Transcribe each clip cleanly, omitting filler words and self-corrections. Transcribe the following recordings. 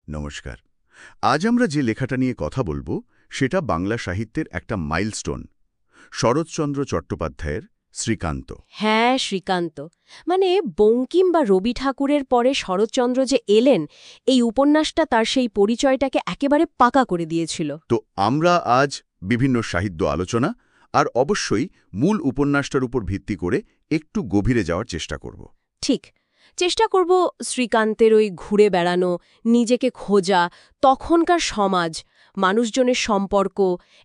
নমস্কার। আজ আমরা যে লেখাটা নিয়ে কথা বলবো সেটা বাংলা সাহিত্যের একটা মাইলস্টোন, শরৎচন্দ্র চট্টোপাধ্যায়ের শ্রীকান্ত। হ্যাঁ, শ্রীকান্ত। মানে বঙ্কিম বা রবি ঠাকুরের পরে শরৎচন্দ্র যে এলেন, এই উপন্যাসটা তার সেই পরিচয়টাকে একেবারে পাকা করে দিয়েছিল। তো আমরা আজ বিভিন্ন সাহিত্য আলোচনা আর অবশ্যই মূল উপন্যাসটার উপর ভিত্তি করে একটু গভীরে যাওয়ার চেষ্টা করব। ঠিক। চেষ্টা করব শ্রীকান্তের ওই ঘুরে বেড়ানো, নিজেকে খোঁজা, তখনকার সমাজ, মানুষজনের সম্পর্ক,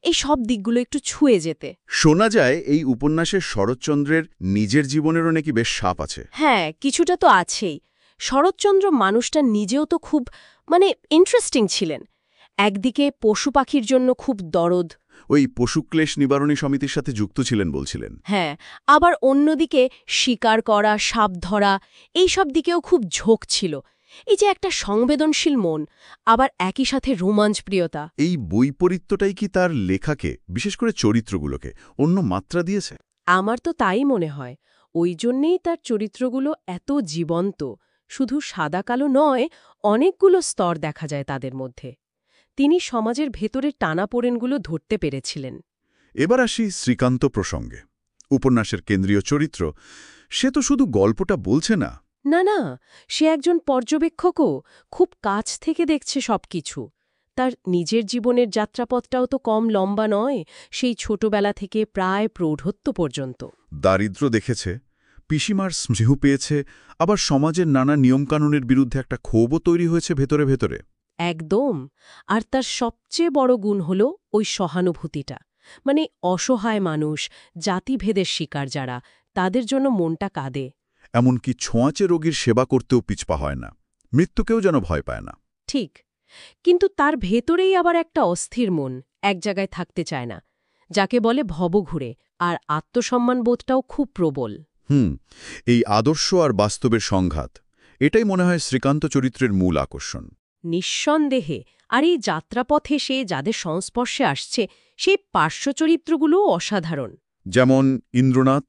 এই সব দিকগুলো একটু ছুঁয়ে যেতে। শোনা যায় এই উপন্যাসের শরৎচন্দ্রের নিজের জীবনেরও নাকি বেশ ছাপ আছে। হ্যাঁ, কিছুটা তো আছেই। শরৎচন্দ্র মানুষটা নিজেও তো খুব ইন্টারেস্টিং ছিলেন। একদিকে পশু পাখির জন্য খুব দরদ, ওই পশুক্লেশ নিবারণী সমিতির সাথে যুক্ত ছিলেন বলছিলেন। হ্যাঁ, আবার অন্যদিকে শিকার করা, সাপ ধরা, এই সব দিকেও খুব ঝোঁক ছিল। এই যে একটা সংবেদনশীল মন, আবার একই সাথে রোমাঞ্চপ্রিয়তা। এই বৈপরীত্যটাই কি তার লেখাকে, বিশেষ করে চরিত্রগুলোকে, অন্য মাত্রা দিয়েছে? আমার তো তাই মনে হয়। ওই জন্যেই তার চরিত্রগুলো এত জীবন্ত। শুধু সাদা কালো নয়, অনেকগুলো স্তর দেখা যায় তাদের মধ্যে। তিনি সমাজের ভেতরের টানাপোড়েনগুলো ধরতে পেরেছিলেন। এবার আসি শ্রীকান্ত প্রসঙ্গে। উপন্যাসের কেন্দ্রীয় চরিত্র, সে তো শুধু গল্পটা বলছে না। না না, সে একজন পর্যবেক্ষকও, খুব কাছ থেকে দেখছে সবকিছু। তার নিজের জীবনের যাত্রাপথটাও তো কম লম্বা নয়, সেই ছোটবেলা থেকে প্রায় প্রৌঢ়ত্ব পর্যন্ত। দারিদ্র্য দেখেছে, পিসিমার স্নেহ পেয়েছে, আবার সমাজের নানা নিয়মকানুনের বিরুদ্ধে একটা ক্ষোভও তৈরি হয়েছে ভেতরে ভেতরে। একদম। আর তার সবচেয়ে বড় গুণ হল ওই সহানুভূতিটা। অসহায় মানুষ, জাতিভেদের শিকার যারা, তাদের জন্য মনটা কাঁদে। এমনকি ছোঁয়াচে রোগীর সেবা করতেও পিছপা হয় না, মৃত্যুকেও যেন ভয় পায় না। ঠিক। কিন্তু তার ভেতরেই আবার একটা অস্থির মন, এক জায়গায় থাকতে চায় না, যাকে বলে ভবঘুরে। আর আত্মসম্মানবোধটাও খুব প্রবল। এই আদর্শ আর বাস্তবের সংঘাত, এটাই মনে হয় শ্রীকান্ত চরিত্রের মূল আকর্ষণ। নিঃসন্দেহে। আর এই যাত্রাপথে সে যাদের সংস্পর্শে আসছে, সেই পার্শ্বচরিত্রগুলোও অসাধারণ। যেমন ইন্দ্রনাথ,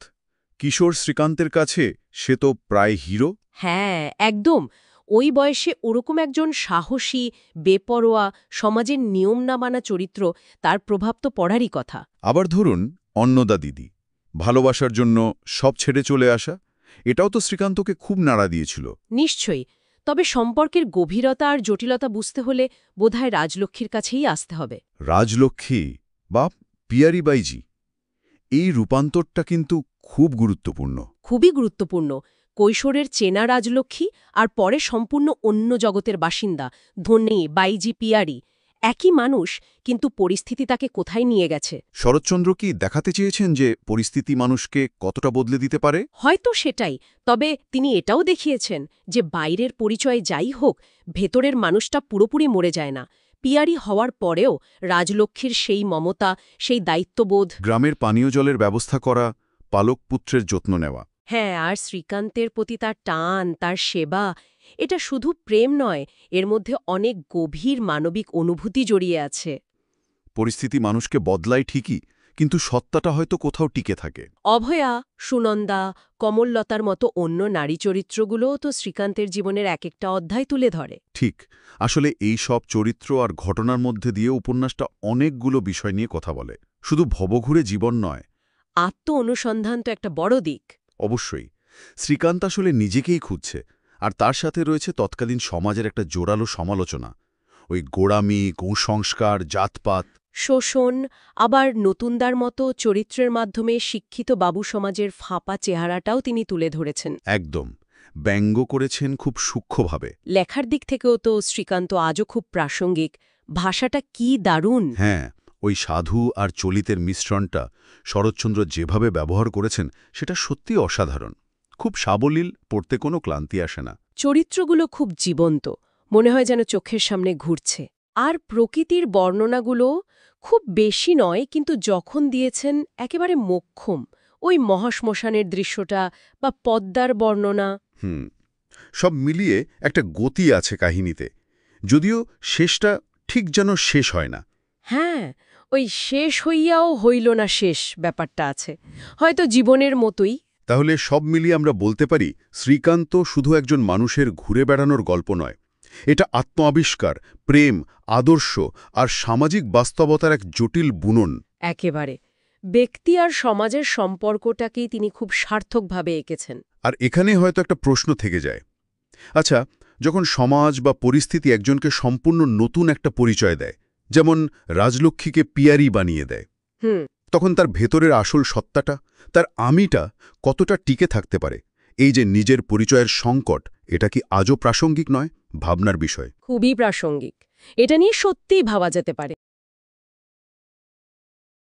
কিশোর শ্রীকান্তের কাছে সে তো প্রায় হিরো। হ্যাঁ, একদম। ওই বয়সে ওরকম একজন সাহসী, বেপরোয়া, সমাজের নিয়ম না মানা চরিত্র, তার প্রভাব তো পড়ারই কথা। আবার ধরুন অন্নদা দিদি, ভালোবাসার জন্য সব ছেড়ে চলে আসা, এটাও তো শ্রীকান্তকে খুব নাড়া দিয়েছিল। নিশ্চয়ই। তবে সম্পর্কের গভীরতা আর জটিলতা বুঝতে হলে বোধহয় রাজলক্ষ্মীর কাছেই আসতে হবে। রাজলক্ষ্মী বা পিয়ারিবাইজি, এই রূপান্তরটা কিন্তু খুব গুরুত্বপূর্ণ। খুবই গুরুত্বপূর্ণ। কৈশোরের চেনা রাজলক্ষ্মী আর পরে সম্পূর্ণ অন্য জগতের বাসিন্দা, ধন্যী বাইজি পিয়ারি, একই মানুষ, কিন্তু পরিস্থিতি তাকে কোথায় নিয়ে গেছে। শরৎচন্দ্র কি দেখাতে চেয়েছেন যে পরিস্থিতি মানুষকে কতটা বদলে দিতে পারে? হয়তো সেটাই। তবে তিনি এটাও দেখিয়েছেন যে বাইরের পরিচয় যাই হোক, ভেতরের মানুষটা পুরোপুরি মরে যায় না। পিয়ারি হওয়ার পরেও রাজলক্ষ্মীর সেই মমতা, সেই দায়িত্ববোধ। গ্রামের পানীয় জলের ব্যবস্থা করা, পালক পুত্রের যত্ন নেওয়া। হ্যাঁ, আর শ্রীকান্তের প্রতি তার টান, তার সেবা, এটা শুধু প্রেম নয়, এর মধ্যে অনেক গভীর মানবিক অনুভূতি জড়িয়ে আছে। পরিস্থিতি মানুষকে বদলায় ঠিকই, কিন্তু সত্তাটা হয়তো কোথাও টিকে থাকে। অভয়া, সুনন্দা, কমললতার মতো অন্য নারী চরিত্রগুলোও তো শ্রীকান্তের জীবনের এক একটা অধ্যায় তুলে ধরে। ঠিক, আসলে এই সব চরিত্র আর ঘটনার মধ্যে দিয়ে উপন্যাসটা অনেকগুলো বিষয় নিয়ে কথা বলে, শুধু ভবঘুরে জীবন নয়। আত্ম অনুসন্ধান তো একটা বড় দিক। অবশ্যই, শ্রীকান্ত আসলে নিজেকেই খুঁজছে, আর তার সাথে রয়েছে তৎকালীন সমাজের একটা জোরালো সমালোচনা, ওই গোঁড়ামি, কুসংস্কার, জাতপাত। শোষণ, আবার নতুনদার মতো চরিত্রের মাধ্যমে শিক্ষিত বাবু সমাজের ফাঁপা চেহারাটাও তিনি তুলে ধরেছেন। একদম, ব্যঙ্গ করেছেন খুব সূক্ষ্মভাবে। লেখার দিক থেকেও তো শ্রীকান্ত আজও খুব প্রাসঙ্গিক। ভাষাটা কি দারুণ! হ্যাঁ, ওই সাধু আর চলিতের মিশ্রণটা শরৎচন্দ্র যেভাবে ব্যবহার করেছেন সেটা সত্যি অসাধারণ। খুব সাবলীল, পড়তে কোনো ক্লান্তি আসে না। চরিত্রগুলো খুব জীবন্ত, মনে হয় যেন চোখের সামনে ঘুরছে। আর প্রকৃতির বর্ণনাগুলো খুব বেশি নয়, কিন্তু যখন দিয়েছেন একেবারে মোক্ষম। ওই মহাশ্মশানের দৃশ্যটা বা পদ্মার বর্ণনা। সব মিলিয়ে একটা গতি আছে কাহিনীতে, যদিও শেষটা ঠিক যেন শেষ হয় না। হ্যাঁ, ওই শেষ হইয়াও হইল না শেষ ব্যাপারটা আছে, হয়তো জীবনের মতোই। তাহলে সব মিলিয়ে আমরা বলতে পারি শ্রীকান্ত শুধু একজন মানুষের ঘুরে বেড়ানোর গল্প নয়, এটা আত্ম-আবিষ্কার, প্রেম, আদর্শ আর সামাজিক বাস্তবতার এক জটিল বুনন। একেবারে ব্যক্তি আর সমাজের সম্পর্কটাকেই তিনি খুব সার্থকভাবে এঁকেছেন। আর এখানে হয়তো একটা প্রশ্ন থেকে যায়। আচ্ছা, যখন সমাজ বা পরিস্থিতি একজনকে সম্পূর্ণ নতুন একটা পরিচয় দেয়, যেমন রাজলক্ষ্মীকে পিয়ারি বানিয়ে দেয়, হুম তখন তার ভেতরের আসল সত্তাটা, তার আমিটা কতটা টিকে থাকতে পারে? এই যে নিজের পরিচয়ের সংকট, এটা কি আজও প্রাসঙ্গিক নয়? ভাবনার বিষয়। খুবই প্রাসঙ্গিক। এটা নিয়ে সত্যিই ভাবা যেতে পারে।